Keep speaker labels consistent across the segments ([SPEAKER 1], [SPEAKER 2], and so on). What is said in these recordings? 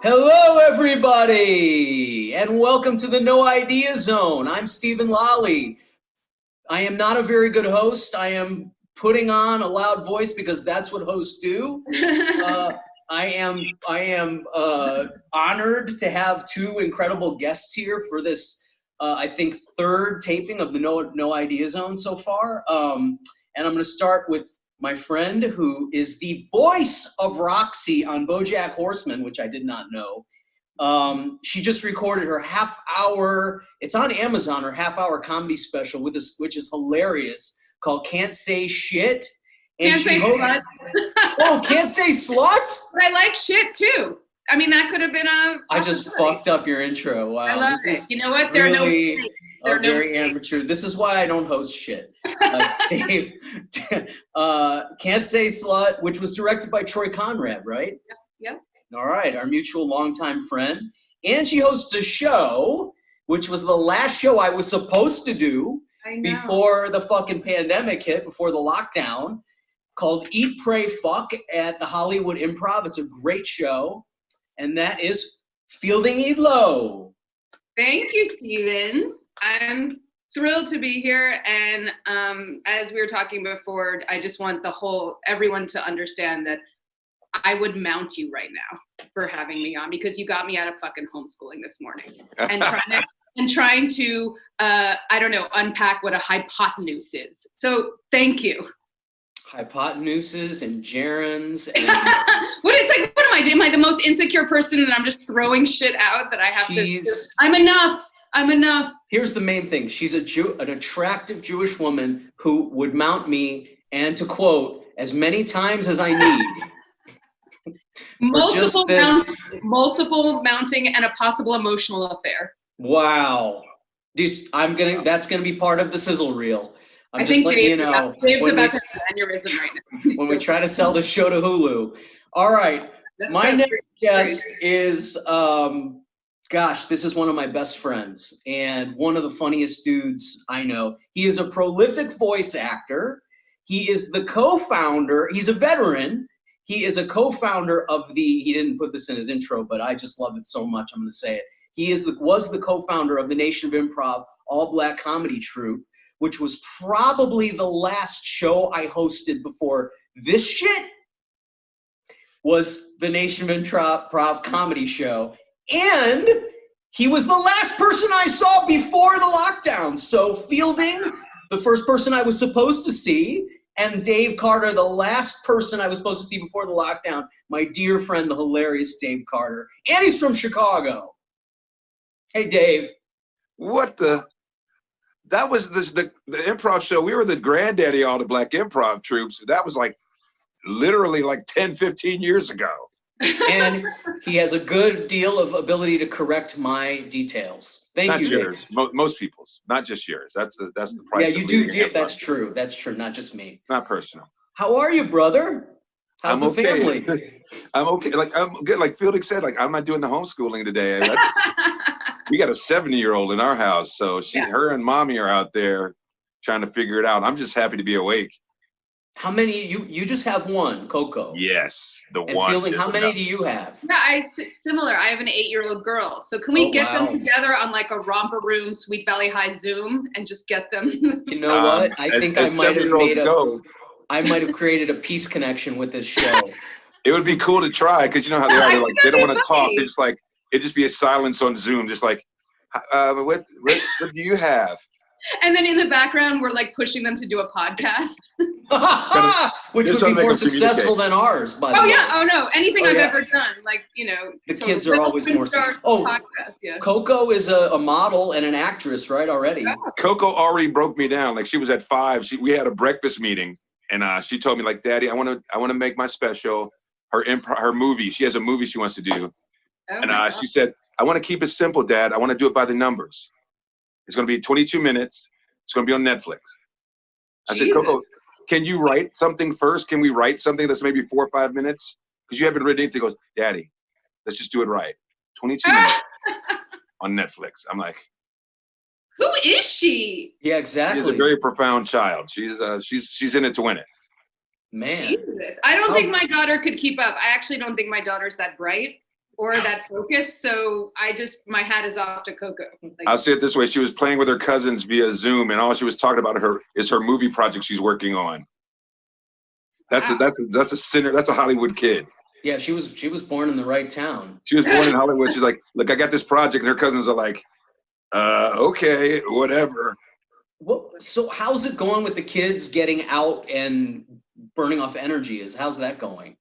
[SPEAKER 1] Hello, everybody, and welcome to the No Idea Zone. I'm Stephen Lolli. I am not a very good host. I am putting on a loud voice because that's what hosts do. I am honored to have two incredible guests here for this, I think, third taping of the No Idea Zone so far. And I'm going to start with my friend who is the voice of Roxy on BoJack Horseman, which I did not know. She just recorded her half-hour, it's on Amazon, her half-hour comedy special, which is hilarious, called Can't Say Shit. And
[SPEAKER 2] Can't say slut.
[SPEAKER 1] Oh, Can't Say Slut?
[SPEAKER 2] But I like shit too. I mean, that could have been a
[SPEAKER 1] I just fucked up your intro. Wow.
[SPEAKER 2] I love it. You know what? There
[SPEAKER 1] really
[SPEAKER 2] are no
[SPEAKER 1] very amateur. This is why I don't host shit. Dave, Can't Say Slut, which was directed by Troy Conrad, right?
[SPEAKER 2] Yep.
[SPEAKER 1] All right, our mutual longtime friend. And she hosts a show, which was the last show I was supposed to do before the fucking pandemic hit, before the lockdown, called Eat, Pray, Fuck at the Hollywood Improv. It's a great show. And that is Fielding Edlow.
[SPEAKER 2] Thank you, Stephen. I'm thrilled to be here. And as we were talking before, I just want everyone to understand that I would mount you right now for having me on, because you got me out of fucking homeschooling this morning and trying to I don't know, unpack what a hypotenuse is. So thank you.
[SPEAKER 1] Hypotenuses and gerunds and
[SPEAKER 2] what am I? Am I the most insecure person and I'm just throwing shit out that I have to? I'm enough.
[SPEAKER 1] Here's the main thing. She's an attractive Jewish woman who would mount me, and to quote, as many times as I need.
[SPEAKER 2] multiple mounting and a possible emotional affair.
[SPEAKER 1] Wow. That's gonna be part of the sizzle reel.
[SPEAKER 2] I think Dave's about to have an aneurysm right now.
[SPEAKER 1] When we try to sell the show to Hulu. All right. My next guest is, this is one of my best friends and one of the funniest dudes I know. He is a prolific voice actor. He is the co-founder. He's a veteran. He is a co-founder of he didn't put this in his intro, but I just love it so much, I'm going to say it. He was the co-founder of the Nation of Improv all-black comedy troupe, which was probably the last show I hosted before this shit was the Nation of Improv comedy show. And he was the last person I saw before the lockdown. So Fielding, the first person I was supposed to see, and Dave Carter, the last person I was supposed to see before the lockdown, my dear friend, the hilarious Dave Carter. And he's from Chicago. Hey, Dave.
[SPEAKER 3] That was the improv show. We were the granddaddy of all the black improv troops. That was like literally like 10, 15 years ago.
[SPEAKER 1] And he has a good deal of ability to correct my details. Thank you.
[SPEAKER 3] Not yours, most people's, not just yours. That's the price.
[SPEAKER 1] Yeah, you do. That's true. That's true. Not just me.
[SPEAKER 3] Not personal.
[SPEAKER 1] How are you, brother? How's the family?
[SPEAKER 3] I'm okay. I'm good. Like Fielding said, I'm not doing the homeschooling today. We got a 70-year-old in our house, so her and mommy are out there trying to figure it out. I'm just happy to be awake.
[SPEAKER 1] How many? You just have one, Coco.
[SPEAKER 3] Yes,
[SPEAKER 1] and one. Fielding, how many do you have?
[SPEAKER 2] Yeah, similar. I have an 8-year-old girl. So can we get them together on like a romper room, Sweet Valley High Zoom, and just get them?
[SPEAKER 1] You know what? I think I might have created a peace connection with this show.
[SPEAKER 3] It would be cool to try, because you know how they are. They don't want to talk. It's like it'd just be a silence on Zoom, just like, what do you have?
[SPEAKER 2] And then in the background, we're like pushing them to do a podcast.
[SPEAKER 1] Which would be more successful than ours, by the way.
[SPEAKER 2] Oh no, anything I've ever done,
[SPEAKER 1] the kids are always more successful.
[SPEAKER 2] Podcast, yeah.
[SPEAKER 1] Coco is a model and an actress, right, already?
[SPEAKER 2] Yeah.
[SPEAKER 3] Coco already broke me down. Like, she was at 5. We had a breakfast meeting, and she told me, like, Daddy, I want to make my special, her movie. She has a movie she wants to do. She said, I want to keep it simple, Dad. I want to do it by the numbers. It's going to be 22 minutes. It's going to be on Netflix. I said, Coco, can you write something first? Can we write something that's maybe 4 or 5 minutes? Because you haven't written anything. He goes, Daddy, let's just do it right. 22 minutes on Netflix. I'm like,
[SPEAKER 2] who is she?
[SPEAKER 1] Yeah, exactly.
[SPEAKER 3] She's a very profound child. She's in it to win it.
[SPEAKER 1] Man.
[SPEAKER 2] Jesus. I don't think my daughter could keep up. I actually don't think my daughter's that bright. or that focus. So my hat is off to Coco. Like,
[SPEAKER 3] I'll say it this way. She was playing with her cousins via Zoom, and all she was talking about is her movie project she's working on. That's a sinner. That's a Hollywood kid.
[SPEAKER 1] Yeah, she was born in the right town.
[SPEAKER 3] She was born in Hollywood. She's like, look, I got this project, and her cousins are like, okay, whatever.
[SPEAKER 1] Well, so how's it going with the kids getting out and burning off energy? How's that going?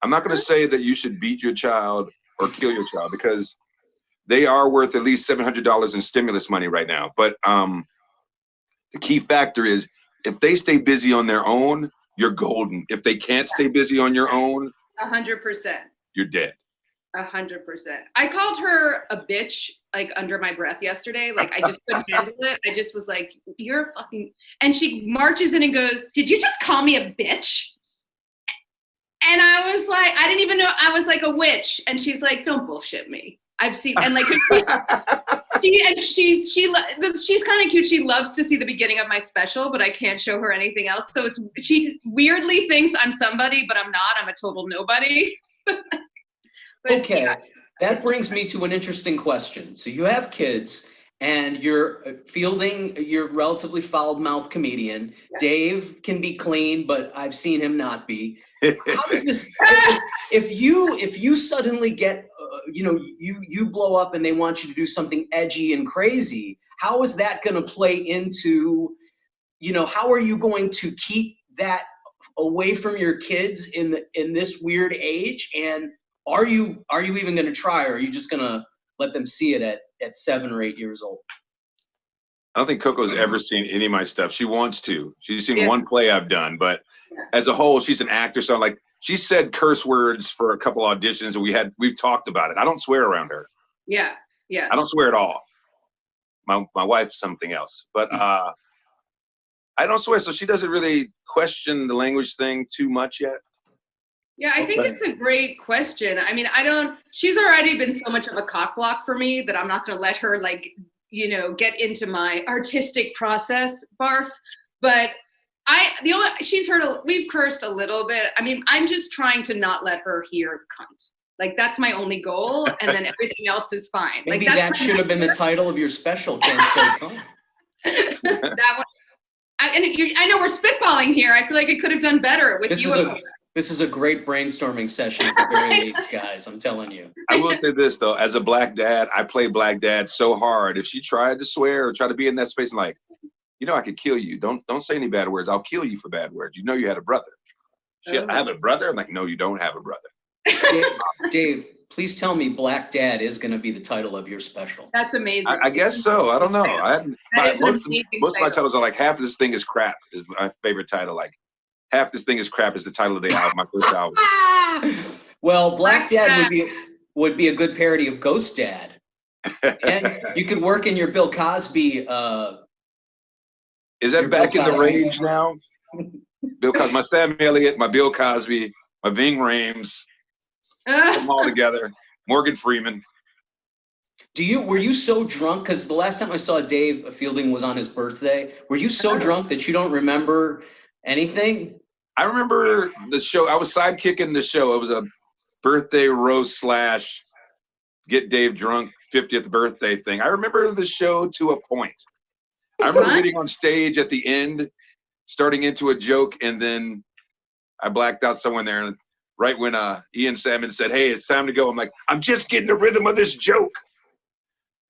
[SPEAKER 3] I'm not going to say that you should beat your child or kill your child, because they are worth at least $700 in stimulus money right now. But the key factor is, if they stay busy on their own, you're golden. If they can't stay busy on your own,
[SPEAKER 2] 100%.
[SPEAKER 3] You're dead.
[SPEAKER 2] 100%. I called her a bitch, like, under my breath yesterday. Like, I just couldn't handle it. I just was like, you're a fucking, and she marches in and goes, did you just call me a bitch? And I was like, I didn't even know, I was like a witch. And she's like, don't bullshit me. I've seen, and like, she's kind of cute. She loves to see the beginning of my special, but I can't show her anything else. So she weirdly thinks I'm somebody, but I'm not. I'm a total nobody.
[SPEAKER 1] Okay, yeah, that brings me to an interesting question. So you have kids, and you're fielding your relatively foul-mouthed comedian. Yeah. Dave can be clean, but I've seen him not be. How does this? If you suddenly get, you blow up and they want you to do something edgy and crazy, how is that going to play into, how are you going to keep that away from your kids in this weird age? And are you even going to try, or are you just going to let them see it at 7 or 8 years old?
[SPEAKER 3] I don't think Coco's ever seen any of my stuff. She wants to. She's seen one play I've done, but as a whole, she's an actor. So like, she said curse words for a couple auditions, and we've talked about it. I don't swear around her.
[SPEAKER 2] Yeah.
[SPEAKER 3] I don't swear at all. My wife's something else, but I don't swear. So she doesn't really question the language thing too much yet.
[SPEAKER 2] Yeah, I think it's a great question. I mean, she's already been so much of a cock block for me that I'm not going to let her, like, get into my artistic process, barf. But we've cursed a little bit. I mean, I'm just trying to not let her hear cunt. Like, that's my only goal, and then everything else is fine.
[SPEAKER 1] Maybe
[SPEAKER 2] like,
[SPEAKER 1] that should have been the title of your special, Can't Say Cunt.
[SPEAKER 2] That one. I know we're spitballing here. I feel like I could have done better with you.
[SPEAKER 1] This is a great brainstorming session at the very least, guys. I'm telling you.
[SPEAKER 3] I will say this, though. As a black dad, I play black dad so hard. If she tried to swear or try to be in that space, I'm like, I could kill you. Don't say any bad words. I'll kill you for bad words. You had a brother. I have a brother? I'm like, no, you don't have a brother.
[SPEAKER 1] Dave, please tell me Black Dad is going to be the title of your special.
[SPEAKER 2] That's amazing.
[SPEAKER 3] I guess so. I don't know. Most of my titles are like, half of this thing is crap is my favorite title. Like, half this thing is crap is the title of the album, my first album.
[SPEAKER 1] Well, Black Dad would be a good parody of Ghost Dad. And you could work in your Bill Cosby.
[SPEAKER 3] Is that back in the range now? Bill Cosby, my Sam Elliott, my Bill Cosby, my Ving Rhames, put them all together. Morgan Freeman.
[SPEAKER 1] Were you so drunk? Because the last time I saw Dave Fielding was on his birthday. Were you so drunk that you don't remember anything?
[SPEAKER 3] I remember the show. I was sidekicking the show. It was a birthday roast / get Dave drunk 50th birthday thing. I remember the show to a point. I remember getting on stage at the end, starting into a joke, and then I blacked out somewhere there. And right when Ian Salmon said, "Hey, it's time to go," I'm like, "I'm just getting the rhythm of this joke."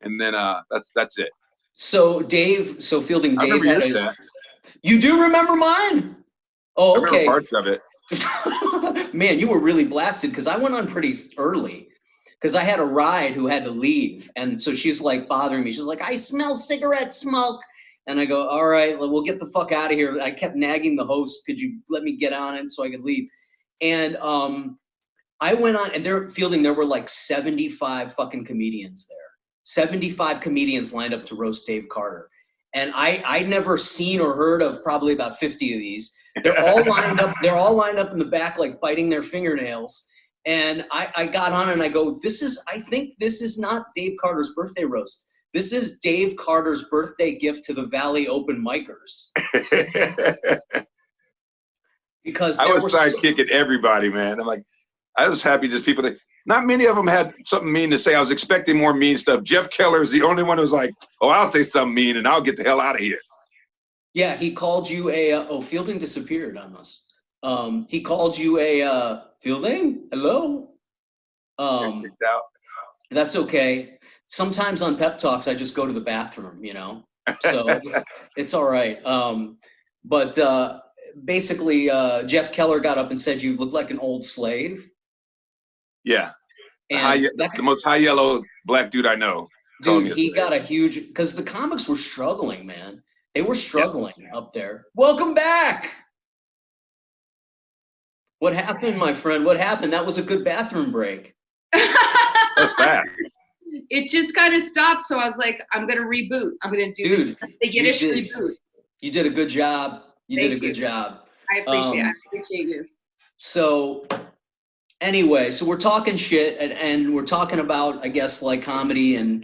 [SPEAKER 3] And then that's it.
[SPEAKER 1] So Fielding, Dave
[SPEAKER 3] had his.
[SPEAKER 1] You do remember mine? Oh, okay.
[SPEAKER 3] Parts of it.
[SPEAKER 1] Man, you were really blasted, because I went on pretty early, because I had a ride who had to leave, and so she's like bothering me. She's like, "I smell cigarette smoke," and I go, "All right, we'll get the fuck out of here." I kept nagging the host, "Could you let me get on it so I could leave?" And I went on, and there were like 75 fucking comedians there. 75 comedians lined up to roast Dave Carter. And I'd never seen or heard of probably about 50 of these. They're all lined up. They're all lined up in the back, like biting their fingernails. And I got on and I go, I think this is not Dave Carter's birthday roast. This is Dave Carter's birthday gift to the Valley open micers. Because
[SPEAKER 3] I was sidekicking everybody, man. I'm like, I was happy just people that not many of them had something mean to say. I was expecting more mean stuff. Jeff Keller is the only one who was like, oh, I'll say something mean and I'll get the hell out of here.
[SPEAKER 1] Yeah, he called you a, Fielding disappeared on us. He called you a, Fielding, hello? That's okay. Sometimes on pep talks, I just go to the bathroom, you know? So it's all right. But basically, Jeff Keller got up and said you look like an old slave.
[SPEAKER 3] Yeah.
[SPEAKER 1] And
[SPEAKER 3] the most high yellow black dude I know.
[SPEAKER 1] Dude, he got a huge, because the comics were struggling, man. They were struggling up there. Welcome back. What happened, my friend? What happened? That was a good bathroom break.
[SPEAKER 3] That's bad.
[SPEAKER 2] It just kind of stopped, so I was like, I'm gonna reboot. I'm gonna do the Yiddish reboot.
[SPEAKER 1] You did a good job. You did a good job.
[SPEAKER 2] I appreciate you.
[SPEAKER 1] So anyway, so we're talking shit and we're talking about, I guess, like comedy and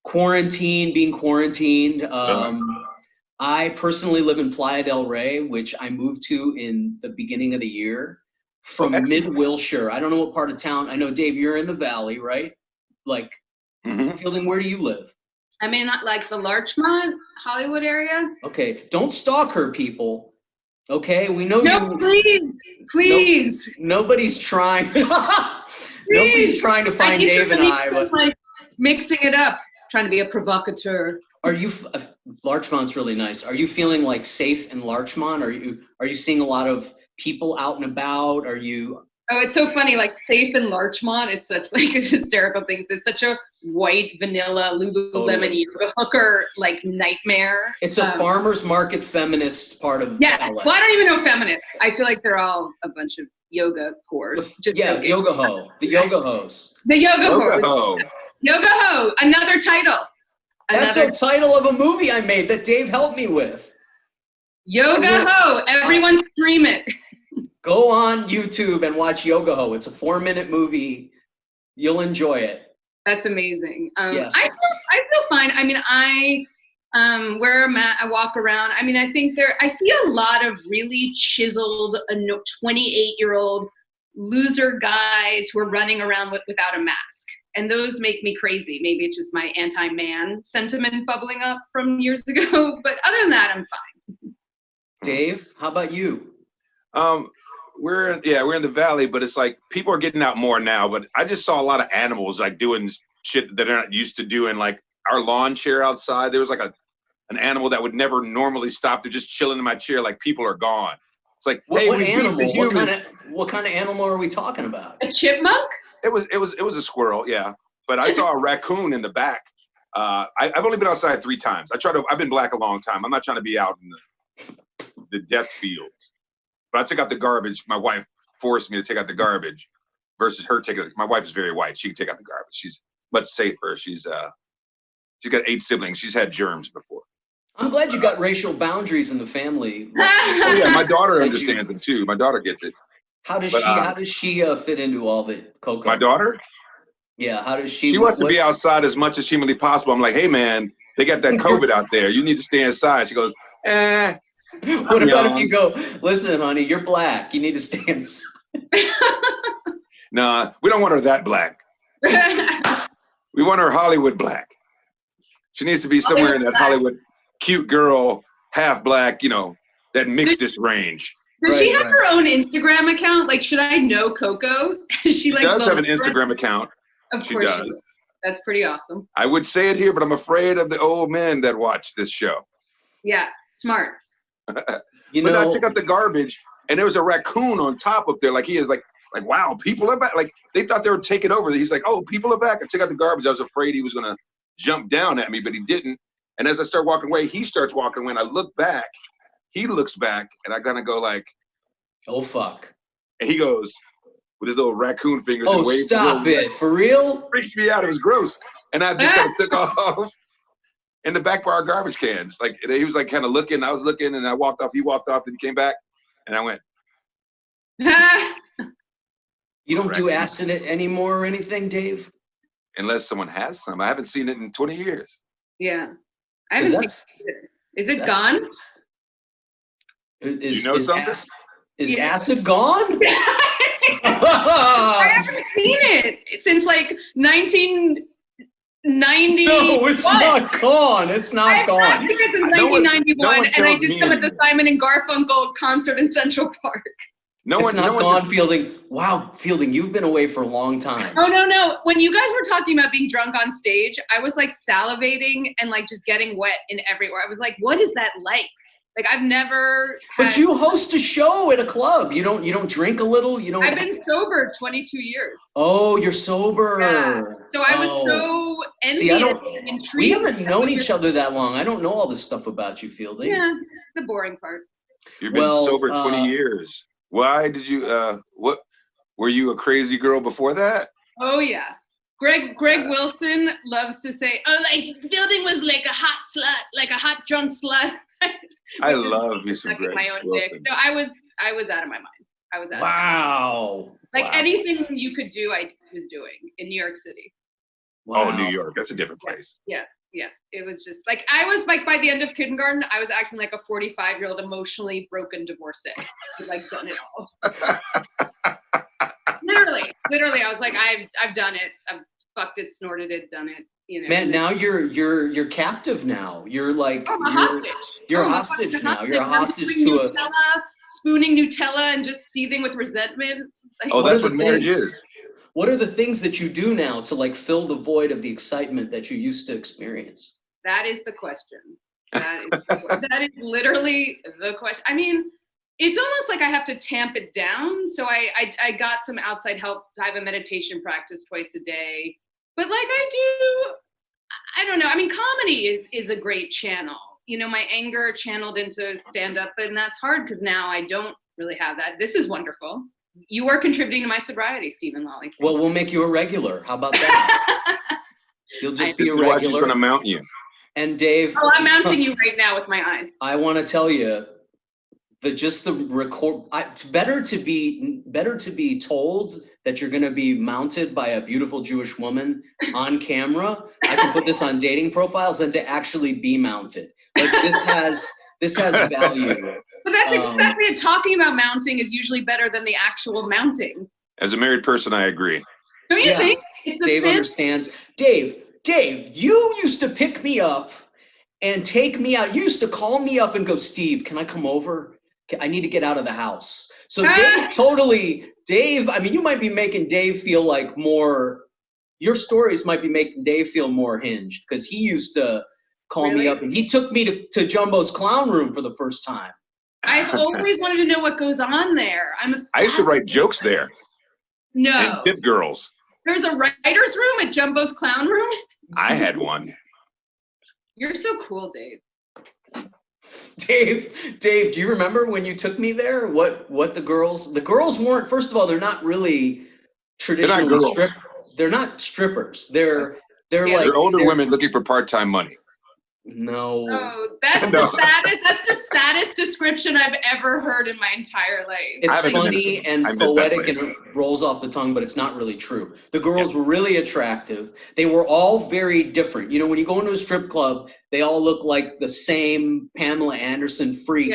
[SPEAKER 1] being quarantined. I personally live in Playa del Rey, which I moved to in the beginning of the year from mid-Wilshire. I don't know what part of town. I know, Dave, you're in the valley, right? Like, Fielding, where do you live?
[SPEAKER 2] I'm in like the Larchmont, Hollywood area.
[SPEAKER 1] Okay, don't stalk her, people. Okay, we know
[SPEAKER 2] no, please.
[SPEAKER 1] Nobody's trying. Nobody's trying to find Dave and I. But
[SPEAKER 2] like mixing it up, trying to be a provocateur.
[SPEAKER 1] Are you? Larchmont's really nice. Are you feeling like safe in Larchmont? Are you seeing a lot of people out and about? Are you?
[SPEAKER 2] Oh, it's so funny. Like safe in Larchmont is such like a hysterical thing. It's such a white vanilla Lululemon yoga hooker like nightmare.
[SPEAKER 1] It's a farmer's market feminist part of
[SPEAKER 2] LA. Well, I don't even know feminists. I feel like they're all a bunch of yoga whores.
[SPEAKER 1] Yoga ho. The yoga hoes.
[SPEAKER 2] The yoga whores. Yoga ho. Another title.
[SPEAKER 1] That's a title of a movie I made that Dave helped me with.
[SPEAKER 2] Yoga ho. Everyone stream it.
[SPEAKER 1] Go on YouTube and watch Yoga Ho. It's a 4-minute movie. You'll enjoy it.
[SPEAKER 2] That's amazing.
[SPEAKER 1] Yes.
[SPEAKER 2] I feel fine. I mean, I wear a mat. I walk around. I mean, I think I see a lot of really chiseled 28-year-old loser guys who are running around without a mask. And those make me crazy. Maybe it's just my anti-man sentiment bubbling up from years ago. But other than that, I'm fine.
[SPEAKER 1] Dave, how about you?
[SPEAKER 3] We're in the valley, but it's like people are getting out more now. But I just saw a lot of animals like doing shit that they're not used to doing. Like our lawn chair outside, there was like an animal that would never normally stop. They're just chilling in my chair, like people are gone. It's like, hey,
[SPEAKER 1] what animal? What kind of animal are we talking about?
[SPEAKER 2] A chipmunk?
[SPEAKER 3] It was a squirrel, yeah. But I saw a raccoon in the back. I've only been outside 3 times. I've been black a long time. I'm not trying to be out in the death fields. But I took out the garbage. My wife forced me to take out the garbage versus her taking it. My wife is very white. She can take out the garbage. She's much safer. She's got 8 siblings. She's had germs before.
[SPEAKER 1] I'm glad you got racial boundaries in the family.
[SPEAKER 3] Oh yeah, my daughter understands them too. My daughter gets it.
[SPEAKER 1] How does she fit into all of it, Coco?
[SPEAKER 3] My daughter?
[SPEAKER 1] Yeah, how does she?
[SPEAKER 3] She wants to be outside as much as humanly possible. I'm like, hey man, they got that COVID out there. You need to stay inside. She goes,
[SPEAKER 1] What about if you go, listen, honey, you're black. You need to stay inside.
[SPEAKER 3] Nah, we don't want her that black. We want her Hollywood black. She needs to be somewhere in that Hollywood cute girl, half black, that mixedest range.
[SPEAKER 2] Does she have her own Instagram account? Like, should I know Coco? She
[SPEAKER 3] does have an Instagram account.
[SPEAKER 2] Of course she does. That's pretty awesome.
[SPEAKER 3] I would say it here, but I'm afraid of the old men that watch this show.
[SPEAKER 2] Yeah, smart.
[SPEAKER 3] But I took out the garbage, and there was a raccoon on top up there. Like he is like wow, people are back. Like they thought they were taking over. He's like, oh, people are back. I took out the garbage. I was afraid he was gonna jump down at me, but he didn't. And as I start walking away, he starts walking away. And I look back, he looks back, and I kind of go like,
[SPEAKER 1] oh fuck.
[SPEAKER 3] And he goes with his little raccoon fingers.
[SPEAKER 1] Oh,
[SPEAKER 3] and waves
[SPEAKER 1] stop it! For real?
[SPEAKER 3] Freaked me out. It was gross. And I just kind of took off. In the back of our garbage cans. Like he was like kind of looking, I was looking, and I walked off, he walked off, then he came back, and I went.
[SPEAKER 1] You don't do acid anymore or anything, Dave?
[SPEAKER 3] Unless someone has some. I haven't seen it in 20 years.
[SPEAKER 2] Yeah. I haven't seen it. Is it gone?
[SPEAKER 3] You know something?
[SPEAKER 1] Is acid gone?
[SPEAKER 2] I haven't seen it since like 1990.
[SPEAKER 1] No, it's not gone. It's not gone.
[SPEAKER 2] I've seen it since 1991, and I did some at the Simon and Garfunkel concert in Central Park.
[SPEAKER 1] It's not gone, Fielding. Wow, Fielding, you've been away for a long time.
[SPEAKER 2] Oh, no. When you guys were talking about being drunk on stage, I was like salivating and like just getting wet in everywhere. I was like, what is that like? Like I've never
[SPEAKER 1] But you host a show at a club. You don't drink a little? You don't
[SPEAKER 2] I've been sober 22 years.
[SPEAKER 1] Oh, you're sober.
[SPEAKER 2] Yeah. So I was so envious and intrigued.
[SPEAKER 1] We haven't known each other that long. I don't know all this stuff about you, Fielding.
[SPEAKER 2] Yeah, the boring part.
[SPEAKER 3] You've been sober 20 years. Why did you what were you a crazy girl before that?
[SPEAKER 2] Oh yeah. Greg Wilson loves to say, oh, like Fielding was like a hot slut, like a hot drunk slut.
[SPEAKER 3] I love you some Greg
[SPEAKER 2] my own
[SPEAKER 3] Wilson.
[SPEAKER 2] dick. No, I was out of my mind. I was out
[SPEAKER 1] Wow.
[SPEAKER 2] Like anything you could do, I was doing in New York City.
[SPEAKER 3] Wow. Oh, New York. That's a different place.
[SPEAKER 2] Yeah. It was just like, I was like, by the end of kindergarten, I was acting like a 45-year-old emotionally broken divorcee. I'd like done it all. Literally, I was like, I've done it. I've fucked it, snorted it, done it. You know.
[SPEAKER 1] Man, now you're captive now. You're like
[SPEAKER 2] I'm a hostage.
[SPEAKER 1] You're a hostage now. You're a hostage to
[SPEAKER 2] spooning Nutella and just seething with resentment. Like,
[SPEAKER 3] that's what marriage is.
[SPEAKER 1] What are the things that you do now to like fill the void of the excitement that you used to experience?
[SPEAKER 2] That is the question. That is literally the question. I mean, it's almost like I have to tamp it down. So I got some outside help. I have a meditation practice twice a day. But like I don't know. I mean, comedy is a great channel. You know, my anger channeled into stand-up, and that's hard because now I don't really have that. This is wonderful. You are contributing to my sobriety, Stephen Lolli.
[SPEAKER 1] Well, we'll make you a regular. How about that? You'll just be a regular.
[SPEAKER 3] Why she's going to mount you.
[SPEAKER 1] And Dave.
[SPEAKER 2] Oh, I'm mounting you right now with my eyes.
[SPEAKER 1] I want to tell you that just the record. It's better to be told that you're going to be mounted by a beautiful Jewish woman on camera. I can put this on dating profiles than to actually be mounted. Like this has value.
[SPEAKER 2] But that's exactly it. Talking about mounting is usually better than the actual mounting.
[SPEAKER 3] As a married person, I agree.
[SPEAKER 2] Don't you think? It's the
[SPEAKER 1] Dave understands. Dave, you used to pick me up and take me out. You used to call me up and go, Steve, can I come over? I need to get out of the house. So Dave, I mean, you might be making Dave feel like more, your stories might be making Dave feel more hinged because he used to call me up and he took me to Jumbo's Clown Room for the first time.
[SPEAKER 2] I've always wanted to know what goes on there.
[SPEAKER 3] I used to write jokes there.
[SPEAKER 2] No.
[SPEAKER 3] And tip girls.
[SPEAKER 2] There's a writer's room at Jumbo's Clown Room?
[SPEAKER 3] I had one.
[SPEAKER 2] You're so cool, Dave.
[SPEAKER 1] Dave, do you remember when you took me there? What the girls weren't, first of all, they're not really traditional strippers. They're not strippers. They're
[SPEAKER 3] older women looking for part-time money.
[SPEAKER 1] No.
[SPEAKER 2] Oh, that's the saddest description I've ever heard in my entire life.
[SPEAKER 1] It's funny and poetic and it rolls off the tongue, but it's not really true. The girls were really attractive. They were all very different. You know, when you go into a strip club, they all look like the same Pamela Anderson freak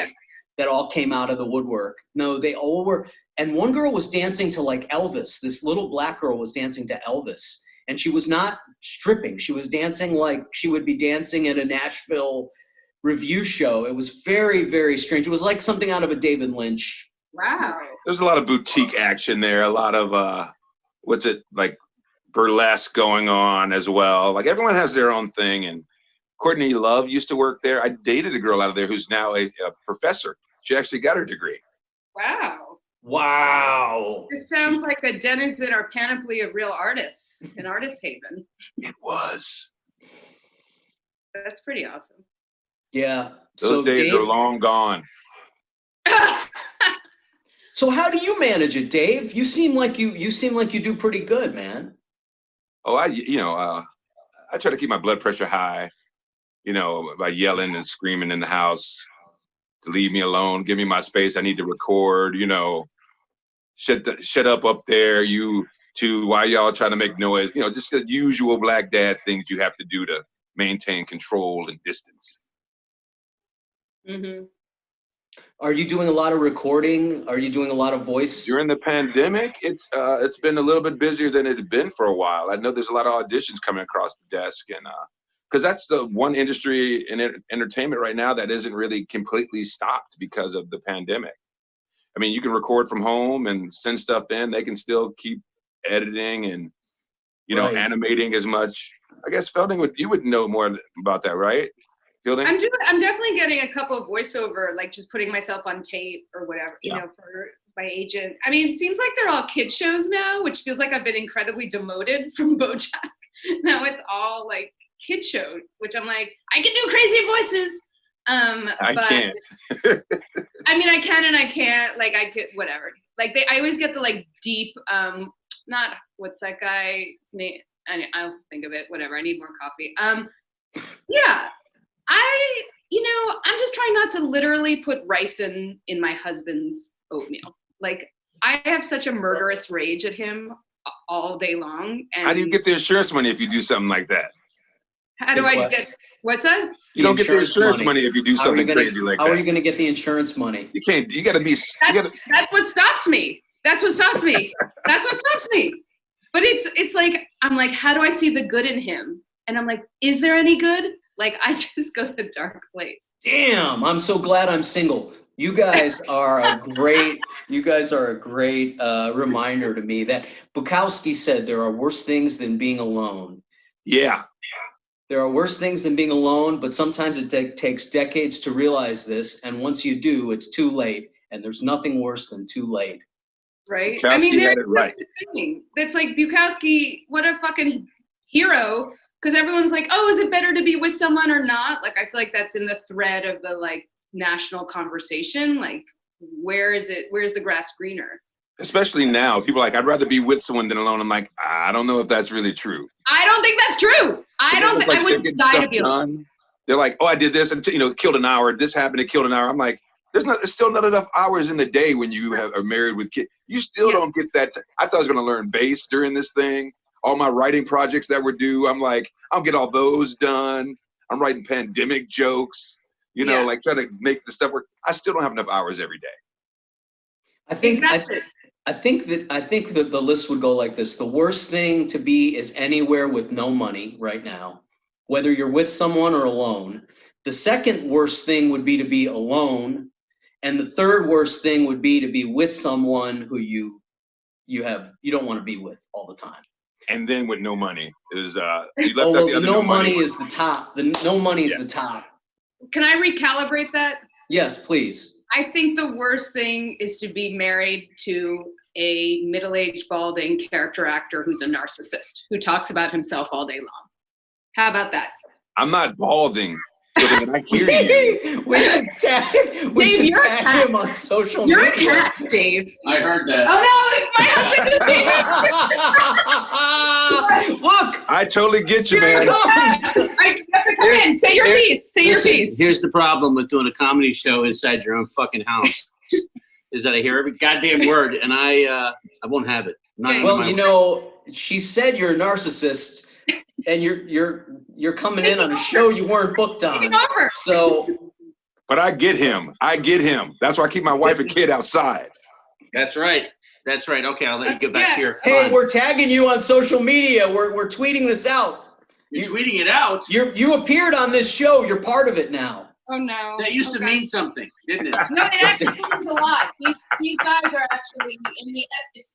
[SPEAKER 1] that all came out of the woodwork. No, they all were. And one girl was dancing to like Elvis. This little black girl was dancing to Elvis. And she was not stripping. She was dancing like she would be dancing at a Nashville review show. It was very, very strange. It was like something out of a David Lynch.
[SPEAKER 2] Wow.
[SPEAKER 3] There's a lot of boutique action there. A lot of, like burlesque going on as well. Like everyone has their own thing. And Courtney Love used to work there. I dated a girl out of there who's now a professor. She actually got her degree.
[SPEAKER 1] Wow.
[SPEAKER 2] This sounds like a denizen or panoply of real artists in Artist Haven.
[SPEAKER 3] It was.
[SPEAKER 2] That's pretty awesome.
[SPEAKER 1] Yeah.
[SPEAKER 3] Those days are long gone.
[SPEAKER 1] So how do you manage it, Dave? You seem like you do pretty good, man.
[SPEAKER 3] Oh, I try to keep my blood pressure high, by yelling and screaming in the house. To leave me alone, give me my space. I need to record, shut up there, you two, why y'all trying to make noise? Just the usual black dad things you have to do to maintain control and distance.
[SPEAKER 2] Mm-hmm.
[SPEAKER 1] Are you doing a lot of recording? Are you doing a lot of voice?
[SPEAKER 3] During the pandemic, it's been a little bit busier than it had been for a while. I know there's a lot of auditions coming across the desk, and because that's the one industry in entertainment right now that isn't really completely stopped because of the pandemic. I mean, you can record from home and send stuff in. They can still keep editing and,
[SPEAKER 1] Right.
[SPEAKER 3] animating as much. I guess Felding you would know more about that, right? Fielding?
[SPEAKER 2] I'm definitely getting a couple of voiceover, like just putting myself on tape or whatever, for my agent. I mean, it seems like they're all kid shows now, which feels like I've been incredibly demoted from BoJack. Now it's all like kid show, which I'm like, I can do crazy voices.
[SPEAKER 3] I can't.
[SPEAKER 2] I mean, I can and I can't. Like, I could, whatever. Like, I always get the like deep, not what's that guy's name? I'll think of it. Whatever. I need more coffee. Yeah. I'm just trying not to literally put rice in my husband's oatmeal. Like, I have such a murderous rage at him all day long. And
[SPEAKER 3] how do you get the insurance money if you do something like that?
[SPEAKER 2] How do I get, what's that?
[SPEAKER 3] You don't get the insurance money if you do something crazy like that.
[SPEAKER 1] How are you going to get the insurance money?
[SPEAKER 3] You can't, you got to be.
[SPEAKER 2] That's what stops me. That's what stops me. That's what stops me. But it's like, I'm like, how do I see the good in him? And I'm like, is there any good? Like, I just go to a dark place.
[SPEAKER 1] Damn, I'm so glad I'm single. You guys are a great reminder to me that Bukowski said there are worse things than being alone.
[SPEAKER 3] Yeah.
[SPEAKER 1] There are worse things than being alone, but sometimes it takes decades to realize this. And once you do, it's too late. And there's nothing worse than too late.
[SPEAKER 2] Right?
[SPEAKER 3] Bukowski
[SPEAKER 2] I mean,
[SPEAKER 3] had it right.
[SPEAKER 2] That's like Bukowski, what a fucking hero. Because everyone's like, oh, is it better to be with someone or not? Like, I feel like that's in the thread of the like national conversation. Like, where's the grass greener?
[SPEAKER 3] Especially now, people are like, I'd rather be with someone than alone. I'm like, I don't know if that's really true.
[SPEAKER 2] I don't think that's true. I wouldn't die to be alone.
[SPEAKER 3] They're like, oh, I did this and killed an hour. This happened, it killed an hour. I'm like, there's still not enough hours in the day when you are married with kids. You still don't get that. I thought I was going to learn bass during this thing. All my writing projects that were due, I'm like, I'll get all those done. I'm writing pandemic jokes, like trying to make the stuff work. I still don't have enough hours every day.
[SPEAKER 1] I think that the list would go like this. The worst thing to be is anywhere with no money right now, whether you're with someone or alone. The second worst thing would be to be alone. And the third worst thing would be to be with someone who you don't want to be with all the time.
[SPEAKER 3] And then with no money is
[SPEAKER 1] the no money is the top. The no money is the top.
[SPEAKER 2] Can I recalibrate that?
[SPEAKER 1] Yes, please.
[SPEAKER 2] I think the worst thing is to be married to a middle-aged, balding character actor who's a narcissist, who talks about himself all day long. How about that?
[SPEAKER 3] I'm not balding. So I hear you.
[SPEAKER 1] We should tag him on social media.
[SPEAKER 2] You're a cat, Dave.
[SPEAKER 4] I heard that.
[SPEAKER 2] Oh no, my husband is
[SPEAKER 1] Look,
[SPEAKER 3] I totally get you, man.
[SPEAKER 2] You have to come in. Say your piece. Your piece.
[SPEAKER 4] Here's the problem with doing a comedy show inside your own fucking house. Is that I hear every goddamn word and I won't have it.
[SPEAKER 1] Well, she said you're a narcissist. And you're coming in on a show you weren't booked on. So,
[SPEAKER 3] but I get him. That's why I keep my wife and kid outside.
[SPEAKER 4] That's right. Okay, I'll let you get back here.
[SPEAKER 1] Hey, we're tagging you on social media. We're tweeting this out.
[SPEAKER 4] You're tweeting it out?
[SPEAKER 1] You appeared on this show. You're part of it now.
[SPEAKER 2] Oh no.
[SPEAKER 4] That used to mean something, didn't it?
[SPEAKER 2] No, it actually means a lot. These guys are actually in the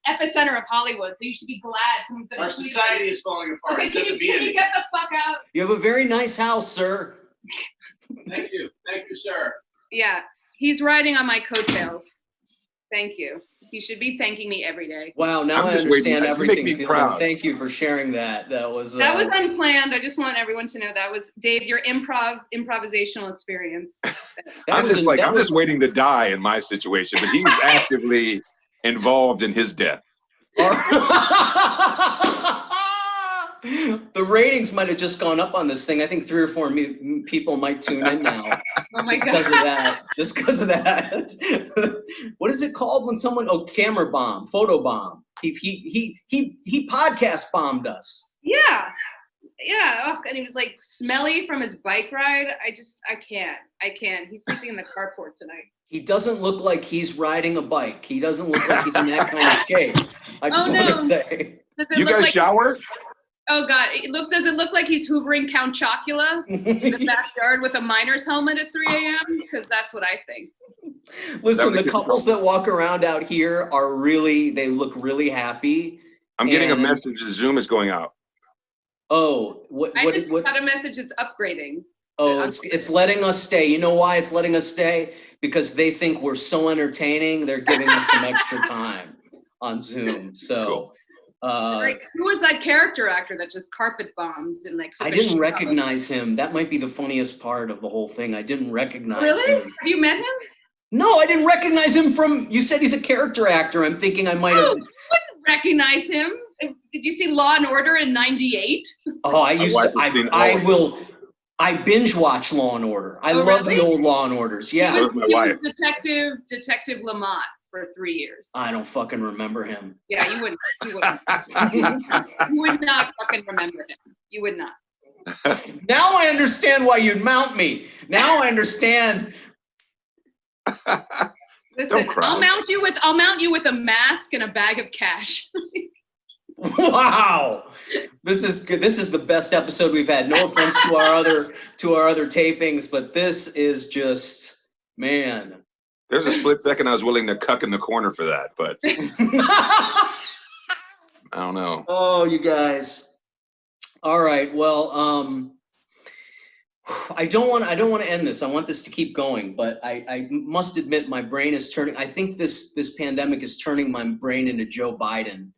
[SPEAKER 2] epicenter of Hollywood, so you should be glad.
[SPEAKER 4] Our society is falling apart.
[SPEAKER 2] Okay, can you get the fuck out?
[SPEAKER 1] You have a very nice house, sir.
[SPEAKER 4] Thank you, sir.
[SPEAKER 2] Yeah, he's riding on my coattails. Thank you. He should be thanking me every day.
[SPEAKER 1] Wow, now I understand everything. You make me proud. Thank you for sharing that. That was
[SPEAKER 2] unplanned. I just want everyone to know that was Dave, your improvisational experience.
[SPEAKER 3] I'm just waiting to die in my situation, but he's actively involved in his death.
[SPEAKER 1] The ratings might have just gone up on this thing. I think 3 or 4 people might tune in now.
[SPEAKER 2] Oh my God.
[SPEAKER 1] Just because of that. What is it called when someone? Oh, camera bomb, photo bomb. He podcast bombed us.
[SPEAKER 2] Yeah. Oh, and he was like smelly from his bike ride. I can't. He's sleeping in the carport tonight.
[SPEAKER 1] He doesn't look like he's riding a bike. He doesn't look like he's in that kind of shape. I just want to say.
[SPEAKER 3] You guys shower?
[SPEAKER 2] Oh God! Does it look like he's hoovering Count Chocula in the backyard with a miner's helmet at 3 a.m.? Because that's what I think.
[SPEAKER 1] Listen, the couples that walk around out here are they look really happy.
[SPEAKER 3] I'm getting a message that Zoom is going out.
[SPEAKER 1] Oh,
[SPEAKER 2] I just got a message. It's upgrading.
[SPEAKER 1] Oh, it's letting us stay. You know why it's letting us stay? Because they think we're so entertaining. They're giving us some extra time on Zoom. So.
[SPEAKER 3] Cool.
[SPEAKER 2] Who was that character actor that just carpet bombed and
[SPEAKER 1] I didn't recognize him. That might be the funniest part of the whole thing. I didn't recognize him.
[SPEAKER 2] Really? Have you met him?
[SPEAKER 1] No, I didn't recognize him from. You said he's a character actor. I'm thinking I might have.
[SPEAKER 2] You wouldn't recognize him. Did you see Law and Order in '98?
[SPEAKER 1] Oh, I binge watch Law and Order. I love the old Law and Orders. Yeah.
[SPEAKER 2] He was Detective Lamont for 3 years.
[SPEAKER 1] I don't fucking remember him.
[SPEAKER 2] Yeah, you wouldn't. You would not fucking remember him. You would not.
[SPEAKER 1] Now I understand why you'd mount me. Now I understand.
[SPEAKER 2] Listen, I'll mount you with a mask and a bag of cash.
[SPEAKER 1] Wow, this is good. This is the best episode we've had. No offense to our other tapings, but this is just, man.
[SPEAKER 3] There's a split second I was willing to cuck in the corner for that, but I don't know.
[SPEAKER 1] Oh, you guys. All right. Well, I don't want to end this. I want this to keep going, but I must admit my brain is turning. I think this pandemic is turning my brain into Joe Biden.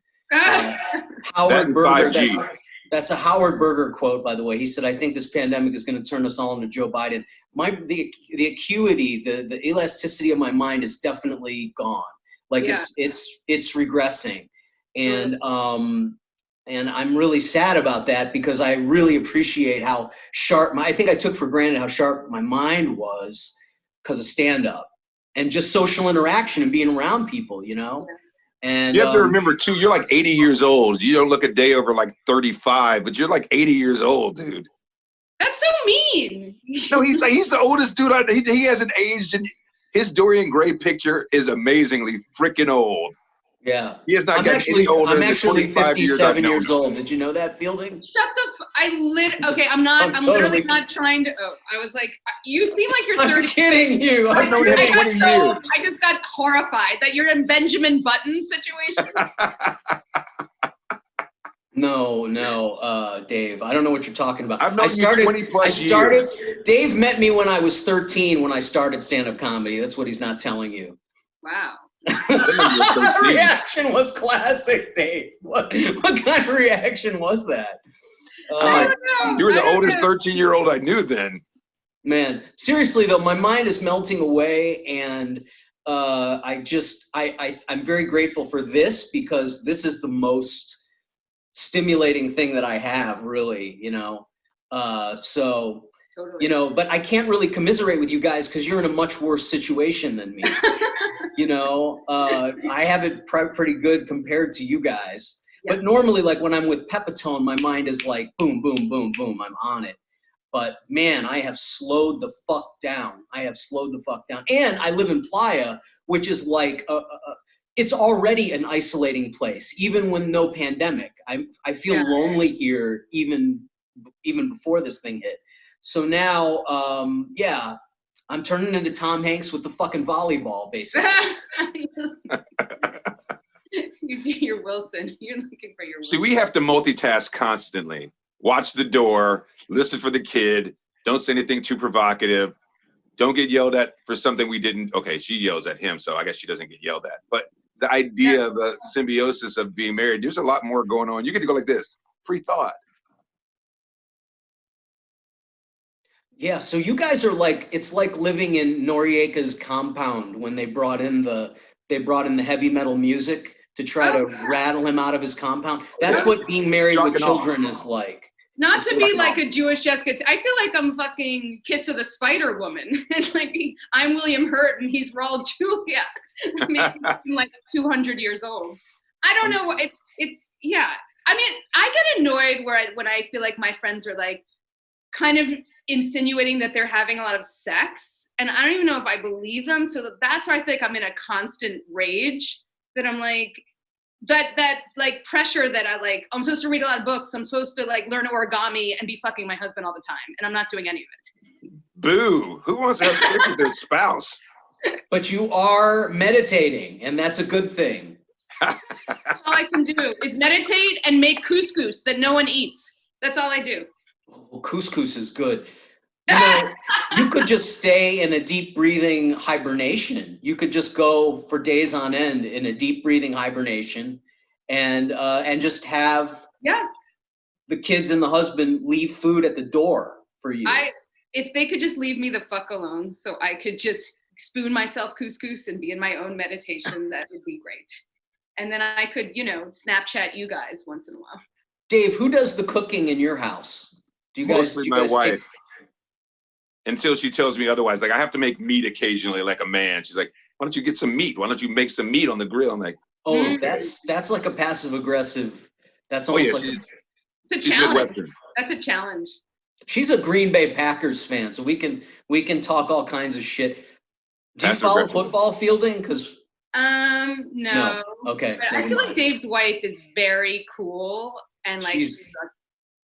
[SPEAKER 1] Howard Berger. That's a Howard Berger quote, by the way. He said, "I think this pandemic is going to turn us all into Joe Biden." The acuity, the elasticity of my mind is definitely gone. Like it's regressing, and I'm really sad about that because I really appreciate how sharp I think I took for granted how sharp my mind was because of stand-up and just social interaction and being around people, you know. Yeah. And
[SPEAKER 3] you have to remember too, you're like 80 years old. You don't look a day over like 35, but you're like 80 years old, dude.
[SPEAKER 2] That's so mean.
[SPEAKER 3] No, he's the oldest dude. He hasn't aged, and his Dorian Gray picture is amazingly freaking old.
[SPEAKER 1] Yeah.
[SPEAKER 3] He has not gotten any older.
[SPEAKER 1] I'm actually 57 years old. Did you know that, Fielding?
[SPEAKER 2] Shut the I'm literally not trying to. Oh, I was like, you seem like you're 30.
[SPEAKER 1] I'm kidding you.
[SPEAKER 3] I've known him 20 years.
[SPEAKER 2] I just got horrified that you're in Benjamin Button situation.
[SPEAKER 1] No, Dave. I don't know what you're talking about.
[SPEAKER 3] I've known you 20 plus years.
[SPEAKER 1] Dave met me when I was 13 when I started stand-up comedy. That's what he's not telling you.
[SPEAKER 2] Wow.
[SPEAKER 1] The reaction was classic, Dave. What kind of reaction was that?
[SPEAKER 3] You were the oldest 13-year-old I knew then.
[SPEAKER 1] Man, seriously though, my mind is melting away, and I'm very grateful for this because this is the most stimulating thing that I have, really, you know. So. Totally. You know, but I can't really commiserate with you guys because you're in a much worse situation than me. You know, I have it pretty good compared to you guys. Yeah. But normally, like when I'm with Pepitone, my mind is like boom, boom, boom, boom. I'm on it. But man, I have slowed the fuck down. And I live in Playa, which is like it's already an isolating place, even when no pandemic. I feel lonely here, even before this thing hit. So now, I'm turning into Tom Hanks with the fucking volleyball, basically.
[SPEAKER 2] You're Wilson. You're looking for your Wilson.
[SPEAKER 3] See, we have to multitask constantly. Watch the door, listen for the kid, don't say anything too provocative, don't get yelled at for something we didn't. Okay, she yells at him, so I guess she doesn't get yelled at. But the idea of the symbiosis of being married, there's a lot more going on. You get to go like this, free thought.
[SPEAKER 1] Yeah, so you guys are like, it's like living in Noriega's compound when they brought in the heavy metal music to try to rattle him out of his compound. That's what being married with children is like.
[SPEAKER 2] Not to be like a Jewish Jessica. I feel like I'm fucking Kiss of the Spider Woman. And like I'm William Hurt and he's Raul Julia. It makes me seem like 200 years old. I don't know. I mean, I get annoyed when I feel like my friends are like, kind of insinuating that they're having a lot of sex, and I don't even know if I believe them. So that's why I think I'm in a constant rage, that I'm like, that like pressure that I like, I'm supposed to read a lot of books, I'm supposed to like learn origami and be fucking my husband all the time, and I'm not doing any of it.
[SPEAKER 3] Boo! Who wants to have sex with their spouse?
[SPEAKER 1] But you are meditating, and that's a good thing.
[SPEAKER 2] All I can do is meditate and make couscous that no one eats. That's all I do.
[SPEAKER 1] Oh, couscous is good. You know, you could just stay in a deep breathing hibernation. You could just go for days on end in a deep breathing hibernation, and just have the kids and the husband leave food at the door for you.
[SPEAKER 2] If they could just leave me the fuck alone, so I could just spoon myself couscous and be in my own meditation, that would be great. And then I could, Snapchat you guys once in a while.
[SPEAKER 1] Dave, who does the cooking in your house? Do you guys?
[SPEAKER 3] Mostly my wife. Until she tells me otherwise. Like, I have to make meat occasionally, like a man. She's like, why don't you get some meat? Why don't you make some meat on the grill? I'm like,
[SPEAKER 1] oh, that's like a passive aggressive. That's almost like
[SPEAKER 2] it's a challenge. That's a challenge.
[SPEAKER 1] She's a Green Bay Packers fan, so we can talk all kinds of shit. Do you follow football, Fielding? Because
[SPEAKER 2] no.
[SPEAKER 1] Okay.
[SPEAKER 2] But I feel like Dave's wife is very cool, and like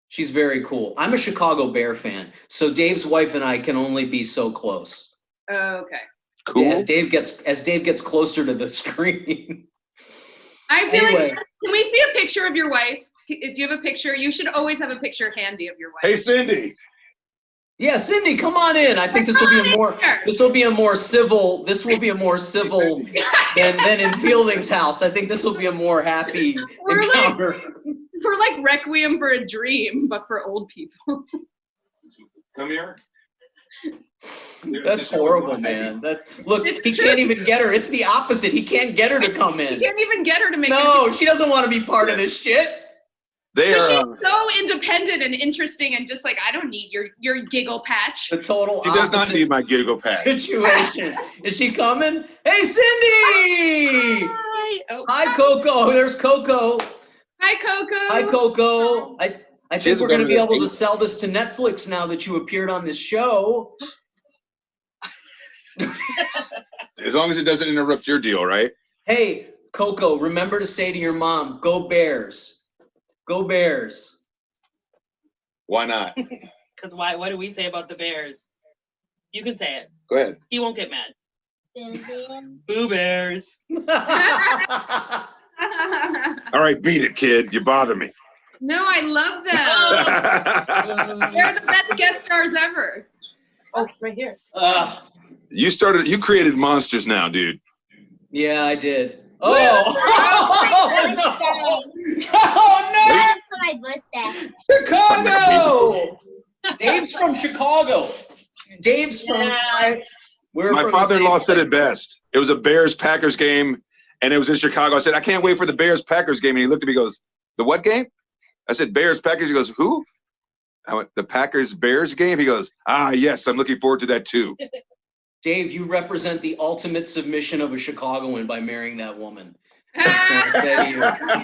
[SPEAKER 1] she's very cool. I'm a Chicago Bear fan, so Dave's wife and I can only be so close.
[SPEAKER 2] Oh, okay.
[SPEAKER 3] Cool.
[SPEAKER 1] As Dave gets closer to the screen.
[SPEAKER 2] I feel like, can we see a picture of your wife? Do you have a picture? You should always have a picture handy of your wife.
[SPEAKER 3] Hey, Cindy.
[SPEAKER 1] Yeah, Cindy, come on in. I think this will be a more civil than in Fielding's house. I think this will be a more happy encounter.
[SPEAKER 2] We're like Requiem for a Dream, but for old people.
[SPEAKER 3] Come here.
[SPEAKER 1] That's horrible, man. He can't even get her. It's the opposite. He can't get her to come in.
[SPEAKER 2] He can't even get her to make.
[SPEAKER 1] No, she doesn't want to be part of this shit.
[SPEAKER 2] She's so independent and interesting, and just like, I don't need your giggle patch.
[SPEAKER 1] The total.
[SPEAKER 3] She does not need my giggle patch.
[SPEAKER 1] Situation. Is she coming? Hey, Cindy.
[SPEAKER 2] Hi. Oh,
[SPEAKER 1] hi, Coco. Oh, there's Coco.
[SPEAKER 2] Hi, Coco.
[SPEAKER 1] Hi, Coco. I think we're going to be able to sell this to Netflix now that you appeared on this show.
[SPEAKER 3] As long as it doesn't interrupt your deal, right?
[SPEAKER 1] Hey, Coco, remember to say to your mom, "Go Bears. Go Bears."
[SPEAKER 3] Why not?
[SPEAKER 5] Because why? What do we say about the Bears? You can say it.
[SPEAKER 3] Go ahead.
[SPEAKER 5] He won't get mad. Boo Bears.
[SPEAKER 3] All right, beat it, kid. You bother me.
[SPEAKER 2] No, I love them. They're the best guest stars ever.
[SPEAKER 5] Oh, right here.
[SPEAKER 3] You created monsters now, dude.
[SPEAKER 1] Yeah, I did. Oh! Oh no!
[SPEAKER 6] That's my birthday.
[SPEAKER 1] Chicago! Dave's from Chicago. Dave's from.
[SPEAKER 3] My father-in-law said it best. It was a Bears-Packers game, and it was in Chicago. I said, I can't wait for the Bears-Packers game. And he looked at me and goes, the what game? I said, Bears-Packers. He goes, who? I went, the Packers-Bears game? He goes, yes, I'm looking forward to that too.
[SPEAKER 1] Dave, you represent the ultimate submission of a Chicagoan by marrying that woman. I just want to say to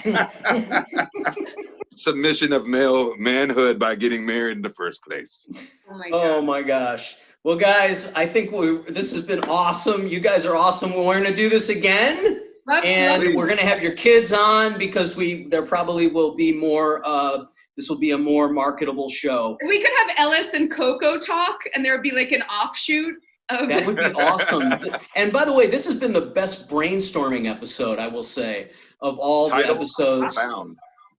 [SPEAKER 1] you.
[SPEAKER 3] Submission of manhood by getting married in the first place.
[SPEAKER 1] Oh my gosh. Well, guys, I think this has been awesome. You guys are awesome. We're going to do this again. And we're going to have your kids on because there probably will be more, this will be a more marketable show.
[SPEAKER 2] We could have Ellis and Coco talk, and there would be like an offshoot.
[SPEAKER 1] That would be awesome. And by the way, this has been the best brainstorming episode, I will say, of all the episodes.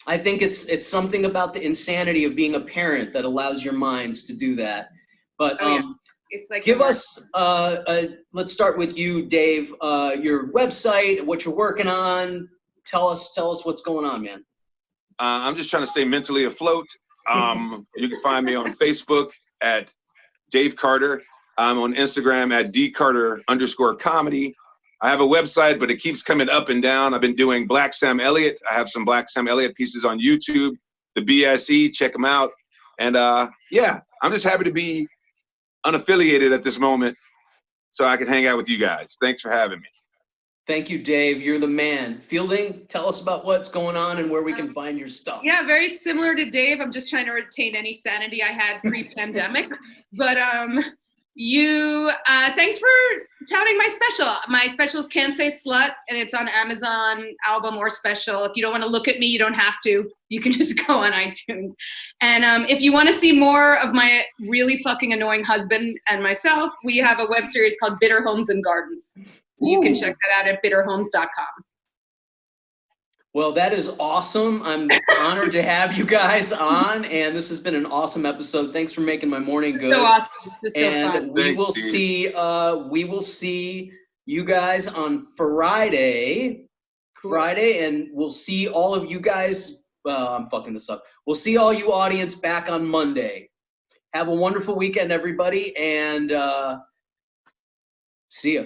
[SPEAKER 1] I think it's something about the insanity of being a parent that allows your minds to do that. But
[SPEAKER 2] it's like
[SPEAKER 1] give us, let's start with you, Dave, your website, what you're working on. Tell us what's going on, man.
[SPEAKER 3] I'm just trying to stay mentally afloat. You can find me on Facebook at Dave Carter. I'm on Instagram at dcarter_comedy. I have a website, but it keeps coming up and down. I've been doing Black Sam Elliott. I have some Black Sam Elliott pieces on YouTube, the BSE, check them out. And yeah, I'm just happy to be unaffiliated at this moment so I can hang out with you guys. Thanks for having me.
[SPEAKER 1] Thank you, Dave. You're the man. Fielding, tell us about what's going on and where we can find your stuff.
[SPEAKER 2] Yeah, very similar to Dave. I'm just trying to retain any sanity I had pre-pandemic. But thanks for touting my special. My special is Can't Say Slut, and it's on Amazon album or special. If you don't want to look at me, you don't have to. You can just go on iTunes. And if you want to see more of my really fucking annoying husband and myself, we have a web series called Bitter Homes and Gardens. You can check that out at bitterhomes.com.
[SPEAKER 1] Well, that is awesome. I'm honored to have you guys on, and this has been an awesome episode. Thanks for making my morning good.
[SPEAKER 2] So awesome. It's so
[SPEAKER 1] and
[SPEAKER 2] fun.
[SPEAKER 1] we will see you guys on Friday.
[SPEAKER 2] Cool.
[SPEAKER 1] And we'll see all of you guys. I'm fucking this up. We'll see all you audience back on Monday. Have a wonderful weekend, everybody, and see ya.